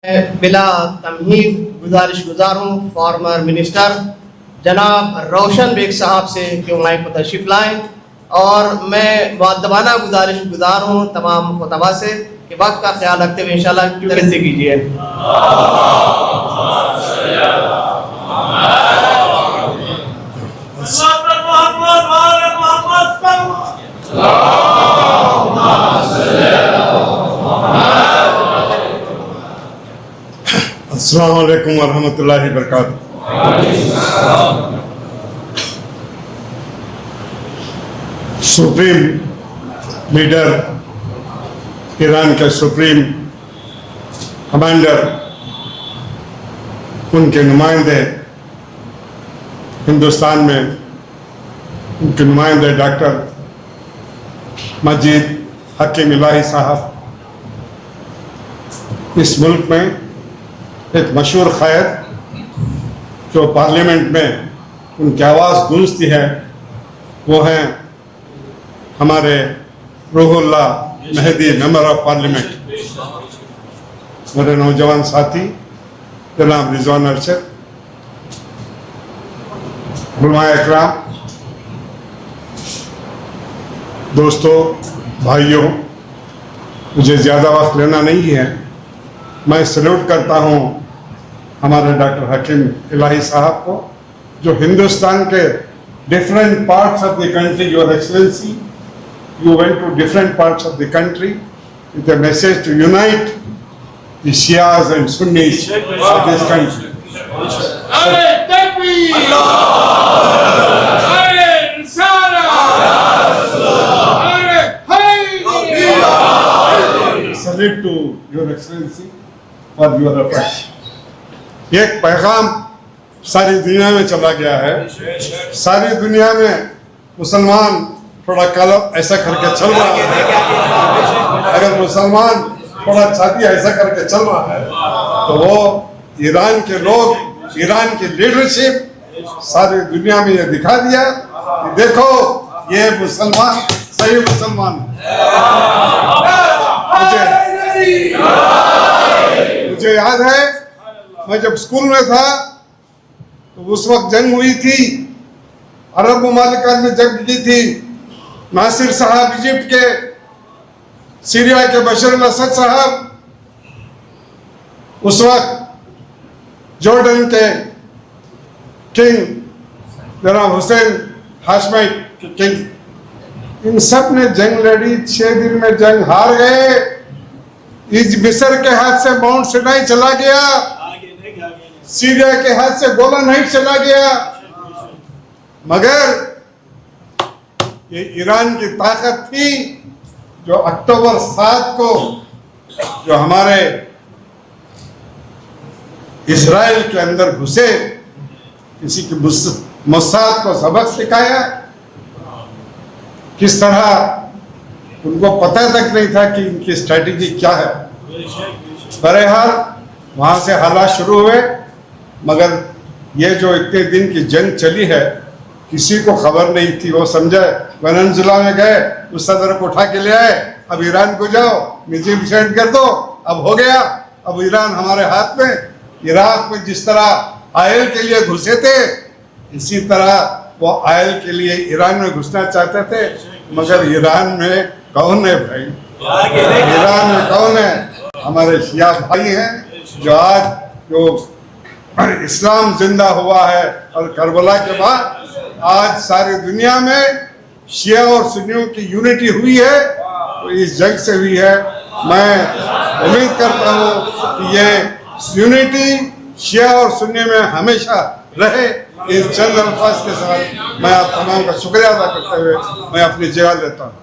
बिला तमहीद गुजारिश गुजार हूँ फॉर्मर मिनिस्टर जनाब रोशन बेग साहब से कि वो माइक पर तशरीफ लाएँ और मैं मुअद्दबाना गुजारिश गुजार हूँ तमाम खुतबा से कि वक्त का ख्याल रखते हुए इंशाल्लाह तरह से कीजिए। अस्सलामु अलैकुम वरहमतुल्लाहि वबरकातुहू। सुप्रीम लीडर, ईरान के सुप्रीम कमांडर, उनके नुमाइंदे हिंदुस्तान में, उनके नुमाइंदे डॉक्टर मजीद हकीम इलाही साहब, इस मुल्क में एक मशहूर क़ायद जो पार्लियामेंट में उनकी आवाज़ गूंजती है वो हैं हमारे Ruhullah Mehdi member of parliament, मेरे नौजवान साथी जनाब रिजवान अरशद, उलमाए इकराम, दोस्तों, भाइयों, मुझे ज़्यादा वक्त लेना नहीं है। मैं सल्यूट करता हूँ हमारे डॉक्टर हकीम इलाही साहब को जो हिंदुस्तान के different parts of the country, your excellency, you went to different parts of the country with a message to unite the Shias and Sunnis of this country. Salute to your excellency for your efforts. एक पैगाम सारी दुनिया में चला गया है। सारी दुनिया में मुसलमान थोड़ा कलम ऐसा करके चल रहा है। अगर मुसलमान थोड़ा छाती ऐसा करके चल रहा है तो वो ईरान के लोग, ईरान की लीडरशिप सारी दुनिया में ये दिखा दिया कि देखो ये मुसलमान सही मुसलमान है। मुझे याद है मैं जब स्कूल में था तो उस वक्त जंग हुई थी, अरब ममालिकात में जंग की थी। नासिर साहब इजिप्ट के, सीरिया के बशर अल-असद साहब, उस वक्त जॉर्डन के किंग जनाब हुसैन हाशमी किंग, इन सब ने जंग लड़ी। 6 दिन में जंग हार गए। मिस्र के हाथ से माउंट सिनाई चला गया, सीरिया के हाथ से गोलन हाइट चला गया, मगर ये ईरान की ताकत थी जो अक्टूबर 7 को जो हमारे इजराइल के अंदर घुसे, किसी के मोसाद को सबक सिखाया। किस तरह उनको पता तक नहीं था कि इनकी स्ट्रैटेजी क्या है। बहरहाल वहाँ से हालात शुरू हुए, मगर ये जो इतने दिन की जंग चली है किसी को खबर नहीं थी। वो समझे वेनेजुएला में गए, उस सदर को उठा के ले आए, अब ईरान को जाओ म्यूजियम सेंड कर दो, अब हो गया, अब ईरान हमारे हाथ में। इराक में जिस तरह आयल के लिए घुसे थे, इसी तरह वो आयल के लिए ईरान में घुसना चाहते थे, मगर ईरान में कौन है भाई? ईरान में कौन है? हमारे शिया भाई हैं जो आज जो इस्लाम जिंदा हुआ है और करबला के बाद आज सारी दुनिया में शिया और सुन्नियों की यूनिटी हुई है, तो इस जंग से हुई है। मैं उम्मीद करता हूँ कि ये यूनिटी शिया और सुन्नी में हमेशा रहे। इस चंद अल्फाज के साथ मैं आप तमाम का शुक्रिया अदा करते हुए मैं अपनी जगह लेता हूँ।